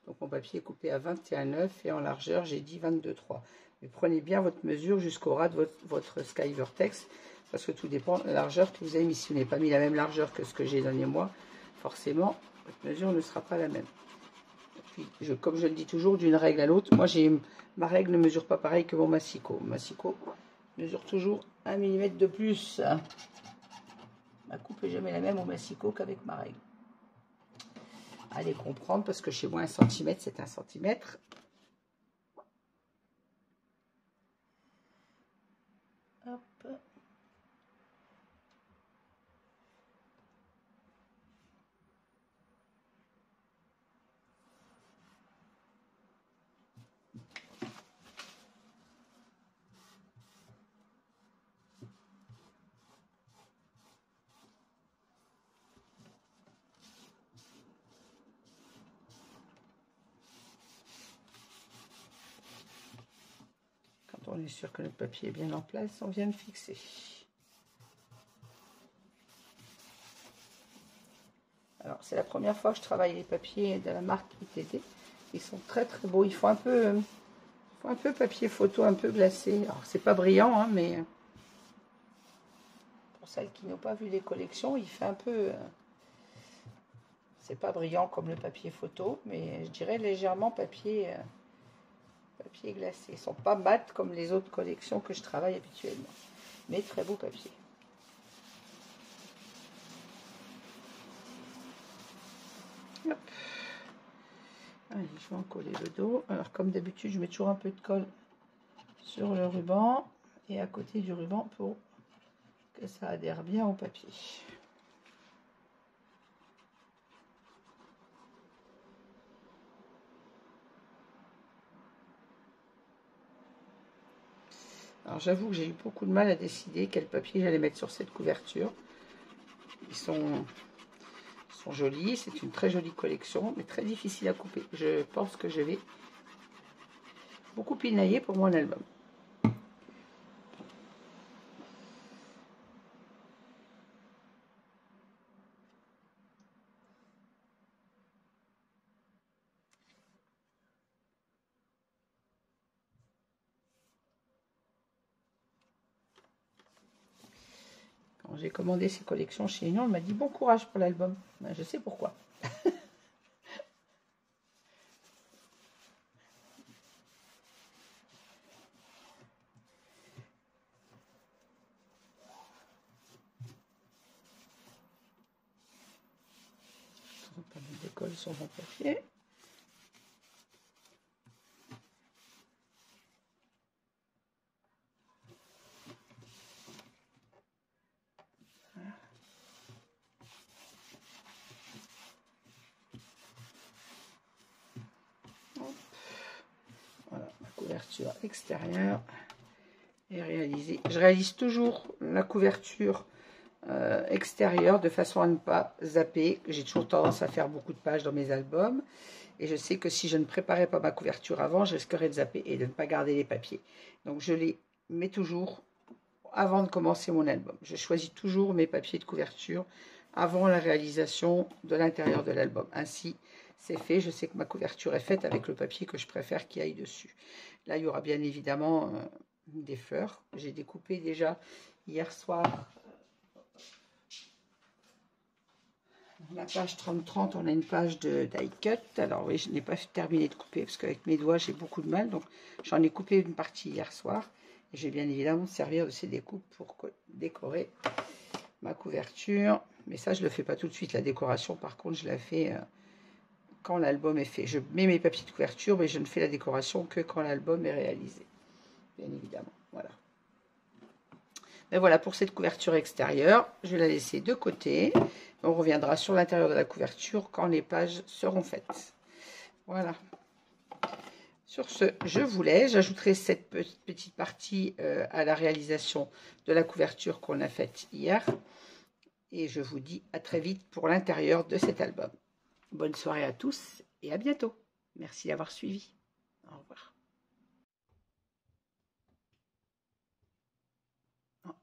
Donc mon papier est coupé à 21,9 et en largeur j'ai dit 22,3. Mais prenez bien votre mesure jusqu'au ras de votre Skyvertex parce que tout dépend de la largeur que vous avez mis. Si vous n'avez pas mis la même largeur que ce que j'ai donné moi, forcément votre mesure ne sera pas la même. Et puis, comme je le dis toujours, d'une règle à l'autre, moi ma règle ne mesure pas pareil que mon massicot. Mon massicot mesure toujours 1 mm de plus. Ma coupe n'est jamais la même au massicot qu'avec ma règle. Allez comprendre parce que chez moi 1 cm c'est 1 cm. Hop. Quand on est sûr que notre papier est bien en place, on vient de fixer. Alors, c'est la première fois que je travaille les papiers de la marque ITT. Ils sont très très beaux. Ils font un peu papier photo, un peu glacé. Alors, c'est pas brillant, hein, mais pour celles qui n'ont pas vu les collections, il fait un peu... c'est pas brillant comme le papier photo, mais je dirais légèrement papier glacé. Ils ne sont pas mat comme les autres collections que je travaille habituellement. Mais très beau papier. Hop. Allez, je vais en coller le dos. Alors comme d'habitude, je mets toujours un peu de colle sur le ruban et à côté du ruban pour que ça adhère bien au papier. Alors j'avoue que j'ai eu beaucoup de mal à décider quel papier j'allais mettre sur cette couverture. Ils sont jolis, c'est une très jolie collection, mais très difficile à couper. Je pense que je vais beaucoup pinailler pour mon album. Quand j'ai commandé ces collections chez Union, on m'a dit bon courage pour l'album. Ben, je sais pourquoi. Pas de colle sur mon papier. couverture extérieure est réalisée. Je réalise toujours la couverture extérieure de façon à ne pas zapper. J'ai toujours tendance à faire beaucoup de pages dans mes albums. Et je sais que si je ne préparais pas ma couverture avant, je risquerais de zapper et de ne pas garder les papiers. Donc je les mets toujours avant de commencer mon album. Je choisis toujours mes papiers de couverture avant la réalisation de l'intérieur de l'album. Ainsi, c'est fait. Je sais que ma couverture est faite avec le papier que je préfère qui aille dessus. Là, il y aura bien évidemment des fleurs. J'ai découpé déjà hier soir. La page 30-30, on a une page de die cut. Alors oui, je n'ai pas terminé de couper parce qu'avec mes doigts, j'ai beaucoup de mal. Donc j'en ai coupé une partie hier soir. Et je vais bien évidemment me servir de ces découpes pour décorer ma couverture. Mais ça, je ne le fais pas tout de suite. La décoration, par contre, je la fais quand l'album est fait. Je mets mes papiers de couverture, mais je ne fais la décoration que quand l'album est réalisé. Bien évidemment, voilà. Mais voilà pour cette couverture extérieure. Je vais la laisser de côté. On reviendra sur l'intérieur de la couverture quand les pages seront faites. Voilà. Sur ce, je vous laisse. J'ajouterai cette petite partie à la réalisation de la couverture qu'on a faite hier. Et je vous dis à très vite pour l'intérieur de cet album. Bonne soirée à tous et à bientôt. Merci d'avoir suivi. Au revoir.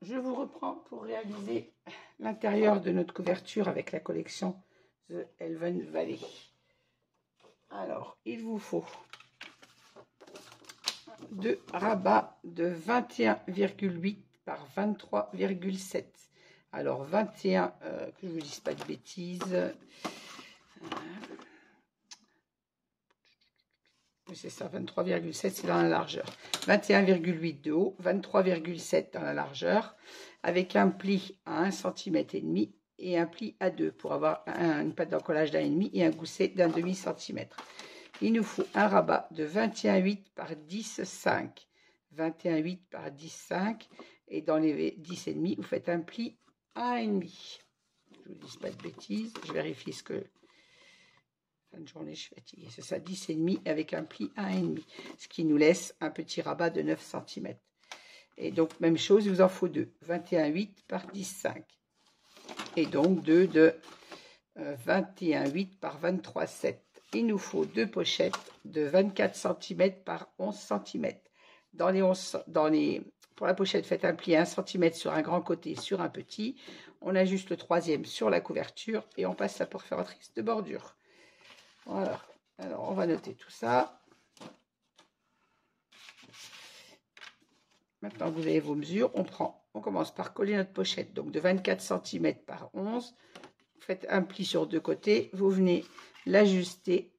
Je vous reprends pour réaliser l'intérieur de notre couverture avec la collection The Elven Valley. Alors, il vous faut 2 rabats de 21,8 par 23,7. Alors, 21, que je ne vous dise pas de bêtises. C'est ça, 23,7, c'est dans la largeur. 21,8 de haut, 23,7 dans la largeur, avec un pli à 1,5 cm et un pli à 2 pour avoir une patte d'encollage d'1,5 et un gousset d'1,5 cm. Il nous faut un rabat de 21,8 par 10,5. 21,8 par 10,5. Et dans les 10,5, vous faites un pli à 1,5. Je ne vous dis pas de bêtises, je vérifie ce que... Fin de journée, je suis fatiguée. C'est ça, 10,5 avec un pli à 1,5. Ce qui nous laisse un petit rabat de 9 cm. Et donc, même chose, il vous en faut 2. 21,8 par 10,5. Et donc, 2 de 21,8 par 23,7. Il nous faut 2 pochettes de 24 cm par 11 cm. Pour la pochette, faites un pli à 1 cm sur un grand côté, sur un petit. On ajuste le troisième sur la couverture et on passe la perforatrice de bordure. Voilà, alors on va noter tout ça. Maintenant que vous avez vos mesures, on commence par coller notre pochette, donc de 24 cm par 11. Vous faites un pli sur deux côtés, vous venez l'ajuster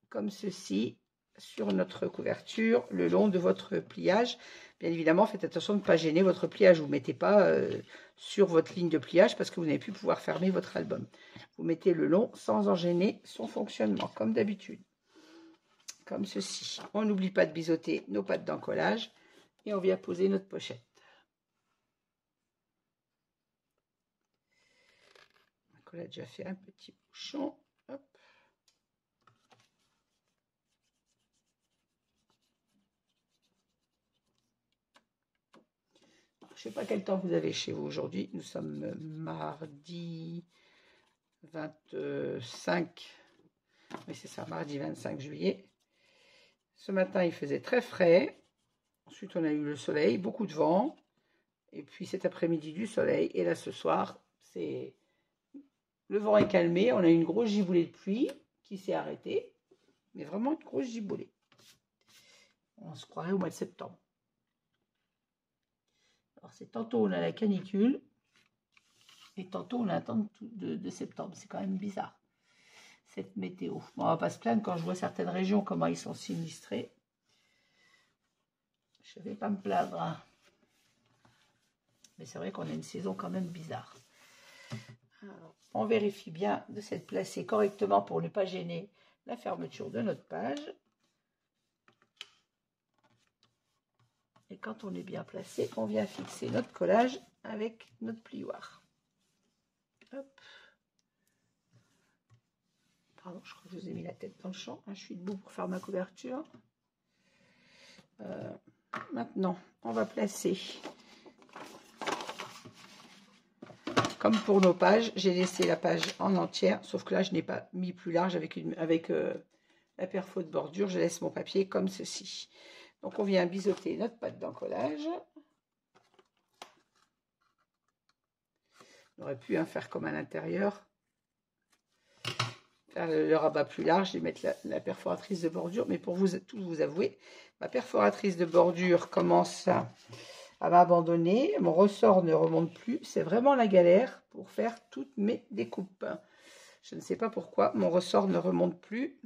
comme ceci sur notre couverture, le long de votre pliage. Bien évidemment, faites attention de ne pas gêner votre pliage. Vous ne mettez pas sur votre ligne de pliage parce que vous n'avez plus pouvoir fermer votre album. Vous mettez le long sans en gêner son fonctionnement, comme d'habitude. Comme ceci. On n'oublie pas de biseauter nos pattes d'encollage et on vient poser notre pochette. Donc on a déjà fait un petit bouchon. Hop. Je ne sais pas quel temps vous avez chez vous aujourd'hui. Nous sommes mardi 25. Oui, c'est ça, mardi 25 juillet. Ce matin, il faisait très frais. Ensuite, on a eu le soleil, beaucoup de vent. Et puis cet après-midi, du soleil. Et là, ce soir, le vent est calmé. On a eu une grosse giboulée de pluie qui s'est arrêtée. Mais vraiment une grosse giboulée. On se croirait au mois de septembre. Alors, c'est tantôt on a la canicule. Et tantôt on a un temps de septembre. C'est quand même bizarre, cette météo. Bon, on va pas se plaindre quand je vois certaines régions, comment ils sont sinistrés. Je ne vais pas me plaindre. Hein. Mais c'est vrai qu'on a une saison quand même bizarre. Alors, on vérifie bien de s'être placé correctement pour ne pas gêner la fermeture de notre page. Et quand on est bien placé, on vient fixer notre collage avec notre plioir. Hop. Pardon, je crois que je vous ai mis la tête dans le champ. Je suis debout pour faire ma couverture. Maintenant, on va placer, comme pour nos pages, j'ai laissé la page en entière, sauf que là, je n'ai pas mis plus large avec la perfo de bordure. Je laisse mon papier comme ceci. Donc, on vient biseauter notre pâte d'encollage. On aurait pu faire comme à l'intérieur. Faire le rabat plus large et mettre la perforatrice de bordure. Mais pour tout vous avouer, ma perforatrice de bordure commence à m'abandonner. Mon ressort ne remonte plus. C'est vraiment la galère pour faire toutes mes découpes. Je ne sais pas pourquoi mon ressort ne remonte plus.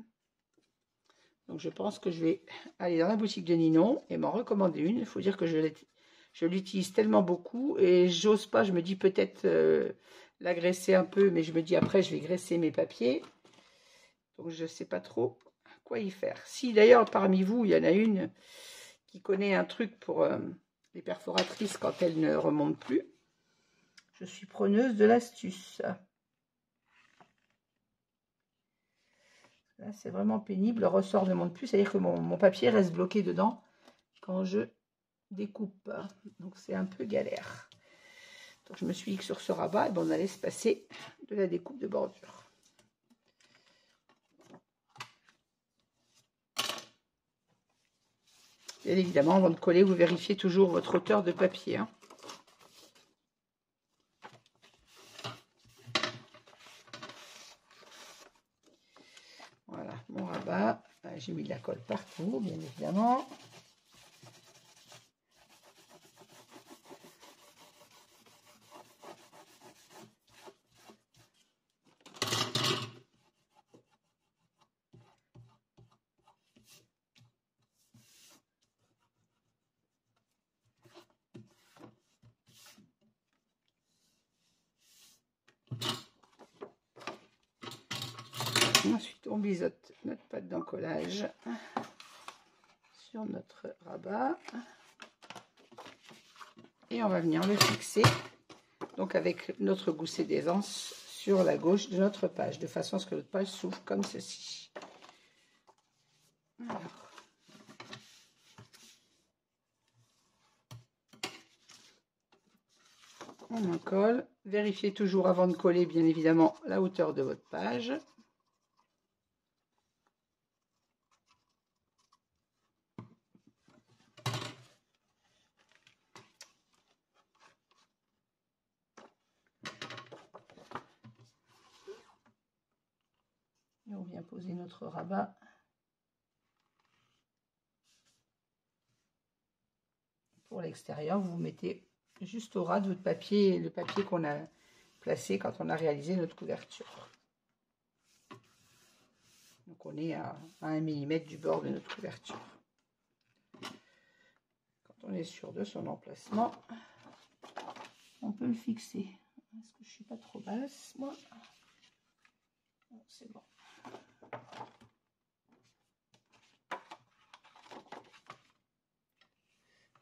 Donc je pense que je vais aller dans la boutique de Ninon et m'en recommander une. Il faut dire que je l'utilise tellement beaucoup et j'ose pas. Je me dis peut-être la graisser un peu, mais je me dis après je vais graisser mes papiers. Donc je ne sais pas trop quoi y faire. Si d'ailleurs parmi vous il y en a une qui connaît un truc pour les perforatrices quand elles ne remontent plus, je suis preneuse de l'astuce. Là c'est vraiment pénible, le ressort ne monte plus, c'est-à-dire que mon papier reste bloqué dedans quand je découpe. Donc c'est un peu galère. Donc je me suis dit que sur ce rabat, et ben, on allait se passer de la découpe de bordure. Bien évidemment, avant de coller, vous vérifiez toujours votre hauteur de papier. Hein. Voilà, mon rabat. J'ai mis de la colle partout, bien évidemment. Ensuite, on biseaute notre pâte d'encollage sur notre rabat. Et on va venir le fixer donc avec notre gousset d'aisance sur la gauche de notre page, de façon à ce que notre page s'ouvre comme ceci. Alors. On en colle. Vérifiez toujours avant de coller, bien évidemment, la hauteur de votre page. Et on vient poser notre rabat. Pour l'extérieur, vous mettez juste au ras de votre papier, le papier qu'on a placé quand on a réalisé notre couverture. Donc on est à 1 mm du bord de notre couverture. Quand on est sûr de son emplacement, on peut le fixer. Est-ce que je suis pas trop basse, moi? C'est bon.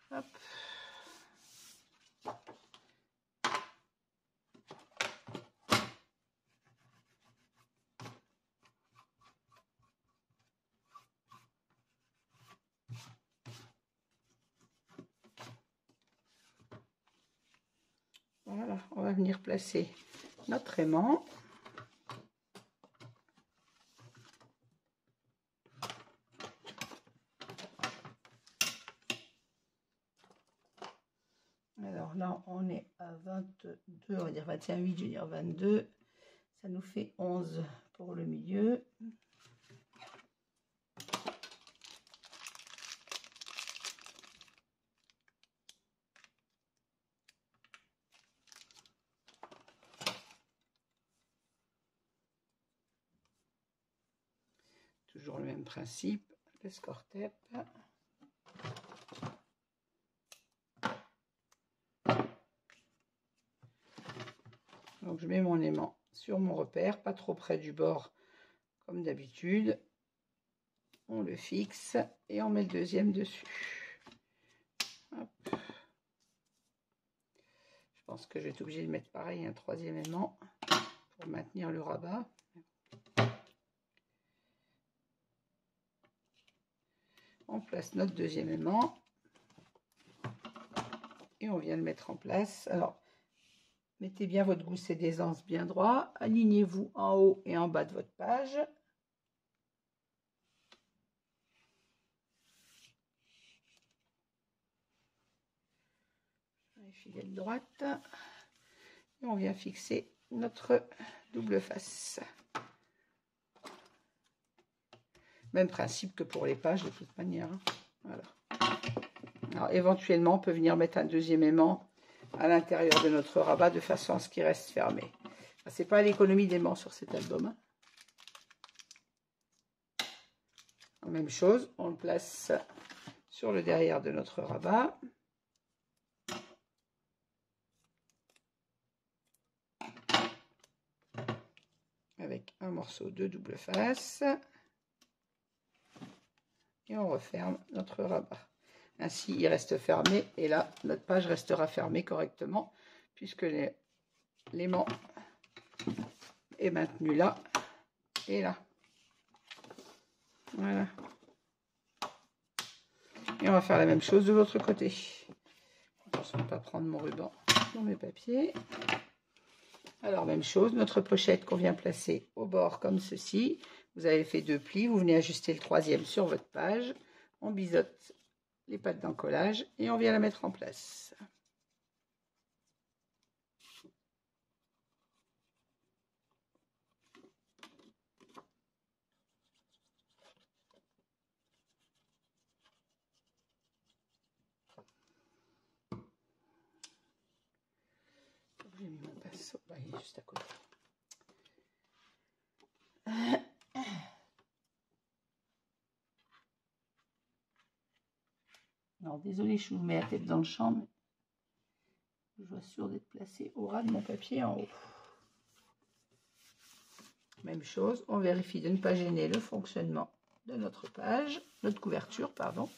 Hop. Voilà, on va venir placer notre aimant. Alors là, on est à 22, on va dire 21,8, je vais dire 22. Ça nous fait 11 pour le milieu. Toujours le même principe, le score tape. Donc je mets mon aimant sur mon repère, pas trop près du bord comme d'habitude. On le fixe et on met le deuxième dessus. Hop. Je pense que je vais être obligée de mettre pareil un troisième aimant pour maintenir le rabat. On On place notre deuxième aimant. Et on vient le mettre en place. Alors, mettez bien votre gousset d'aisance bien droit. Alignez-vous en haut et en bas de votre page. Les filets de droite. Et on vient fixer notre double face. Même principe que pour les pages de toute manière. Voilà. Alors, éventuellement, on peut venir mettre un deuxième aimant à l'intérieur de notre rabat de façon à ce qu'il reste fermé. C'est pas l'économie d'aimant sur cet album. Même chose, on le place sur le derrière de notre rabat. Avec un morceau de double face. Et on referme notre rabat. Ainsi, il reste fermé. Et là, notre page restera fermée correctement. Puisque l'aimant est maintenu là et là. Voilà. Et on va faire la même chose de l'autre côté. Attention à ne pas prendre mon ruban dans mes papiers. Alors, même chose, notre pochette qu'on vient placer au bord comme ceci. Vous avez fait 2 plis, vous venez ajuster le 3e sur votre page. On biseaute les pattes d'encollage et on vient la mettre en place. J'ai mis mon pinceau, il est juste à côté. Alors, désolé, je vous mets la tête dans le champ, mais je dois sûr d'être placé au ras de mon papier en haut. Même chose, on vérifie de ne pas gêner le fonctionnement de notre page, notre couverture, pardon.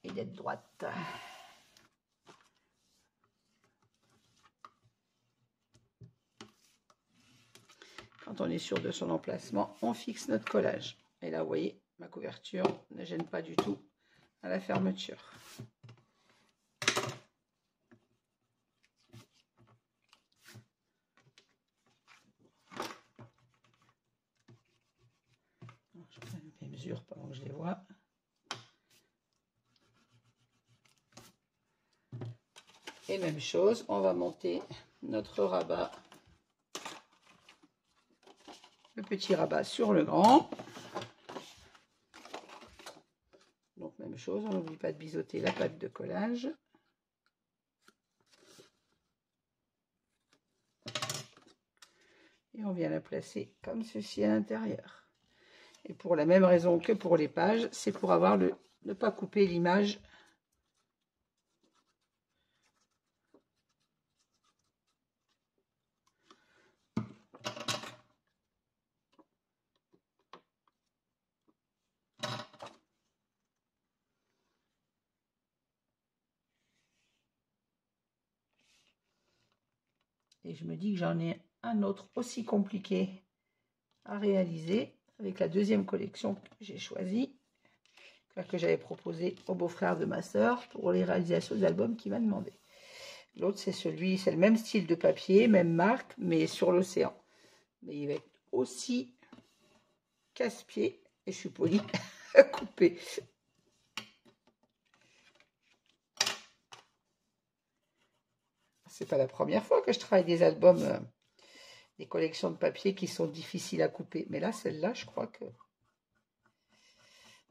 Et d'être droite. Quand on est sûr de son emplacement, on fixe notre collage. Et là, vous voyez, ma couverture ne gêne pas du tout à la fermeture. Je prends mes mesures pendant que je les vois. Et même chose, on va monter notre rabat, le petit rabat sur le grand. Donc même chose, on n'oublie pas de biseauter la pâte de collage. Et on vient la placer comme ceci à l'intérieur. Et pour la même raison que pour les pages, c'est pour avoir ne pas couper l'image. Et je me dis que j'en ai un autre aussi compliqué à réaliser avec la deuxième collection que j'ai choisie, que j'avais proposé au beau-frère de ma sœur pour les réalisations d'albums qu'il m'a demandé. L'autre, c'est celui, c'est le même style de papier, même marque, mais sur l'océan. Mais il va être aussi casse-pied, et je suis polie, à couper. C'est pas la première fois que je travaille des albums, des collections de papier qui sont difficiles à couper. Mais là, celle-là, je crois que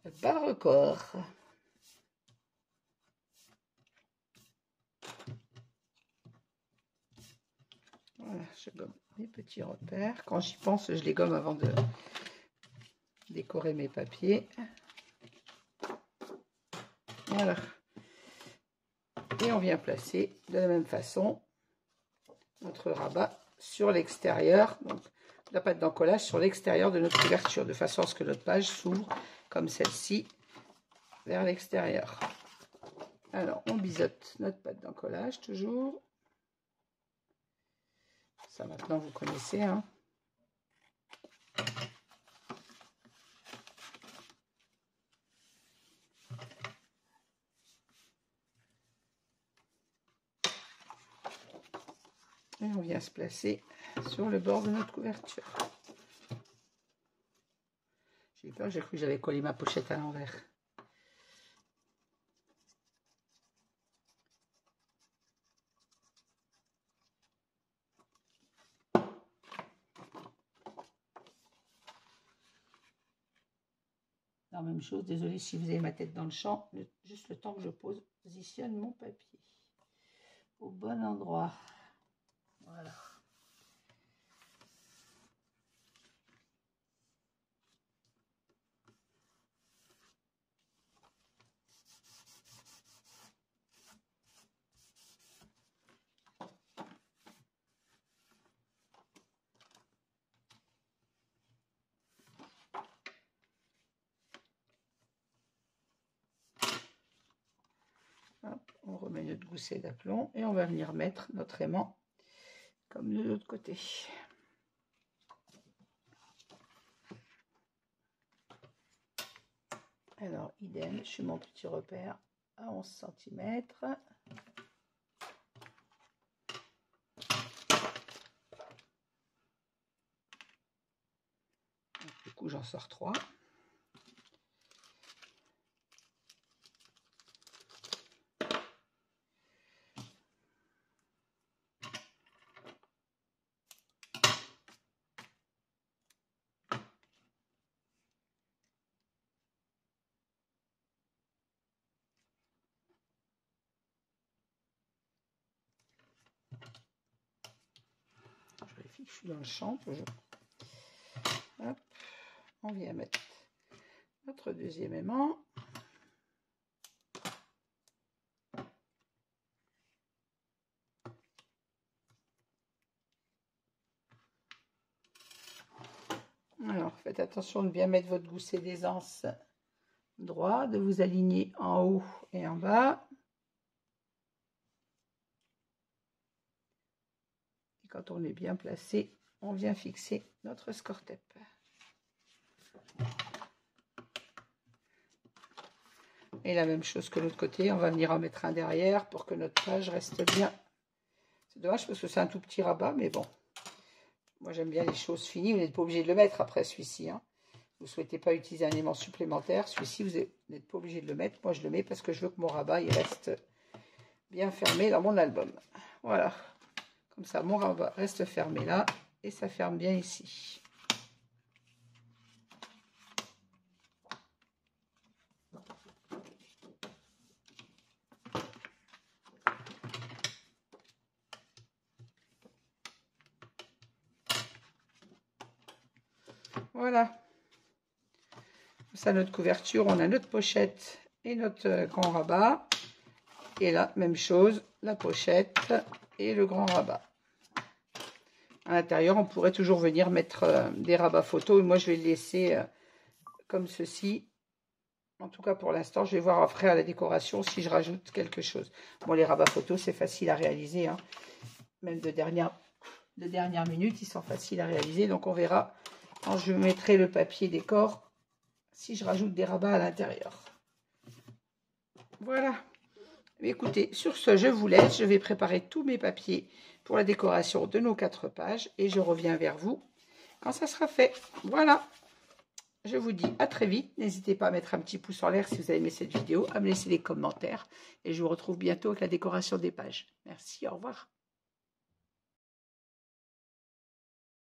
elle bat le record. Voilà, je gomme mes petits repères. Quand j'y pense, je les gomme avant de décorer mes papiers. Voilà. Et on vient placer de la même façon notre rabat sur l'extérieur, donc la pâte d'encollage sur l'extérieur de notre couverture, de façon à ce que notre page s'ouvre comme celle-ci vers l'extérieur. Alors, on biseaute notre pâte d'encollage toujours. Ça, maintenant, vous connaissez, hein. Et on vient se placer sur le bord de notre couverture. J'ai eu peur, j'ai cru que j'avais collé ma pochette à l'envers. La même chose, désolé si vous avez ma tête dans le champ, juste le temps que je positionne mon papier au bon endroit. Voilà. Hop, on remet notre gousset d'aplomb et on va venir mettre notre aimant comme de l'autre côté. Alors, idem, je fais mon petit repère à 11 cm. Du coup, j'en sors 3. Je vérifie que je suis dans le champ toujours. Hop, on vient mettre notre deuxième aimant. Alors, faites attention de bien mettre votre gousset d'aisance droit, de vous aligner en haut et en bas. Et quand on est bien placé, on vient fixer notre score tape. Et la même chose que l'autre côté, on va venir en mettre un derrière pour que notre page reste bien. C'est dommage parce que c'est un tout petit rabat, mais bon. Moi, j'aime bien les choses finies. Vous n'êtes pas obligé de le mettre après celui-ci. Hein. Vous ne souhaitez pas utiliser un aimant supplémentaire. Celui-ci, vous n'êtes pas obligé de le mettre. Moi, je le mets parce que je veux que mon rabat il reste bien fermé dans mon album. Voilà. Comme ça, mon rabat reste fermé là. Et ça ferme bien ici. Voilà. Ça, notre couverture, on a notre pochette et notre grand rabat. Et là, même chose, la pochette et le grand rabat. À l'intérieur, on pourrait toujours venir mettre des rabats photos. Et moi, je vais le laisser comme ceci. En tout cas, pour l'instant, je vais voir après à la décoration si je rajoute quelque chose. Bon, les rabats photos, c'est facile à réaliser. Hein. Même de dernière minute, ils sont faciles à réaliser. Donc, on verra quand je mettrai le papier décor si je rajoute des rabats à l'intérieur. Voilà. Écoutez, sur ce, je vous laisse. Je vais préparer tous mes papiers pour la décoration de nos 4 pages. Et je reviens vers vous quand ça sera fait. Voilà. Je vous dis à très vite. N'hésitez pas à mettre un petit pouce en l'air si vous avez aimé cette vidéo, à me laisser des commentaires. Et je vous retrouve bientôt avec la décoration des pages. Merci, au revoir.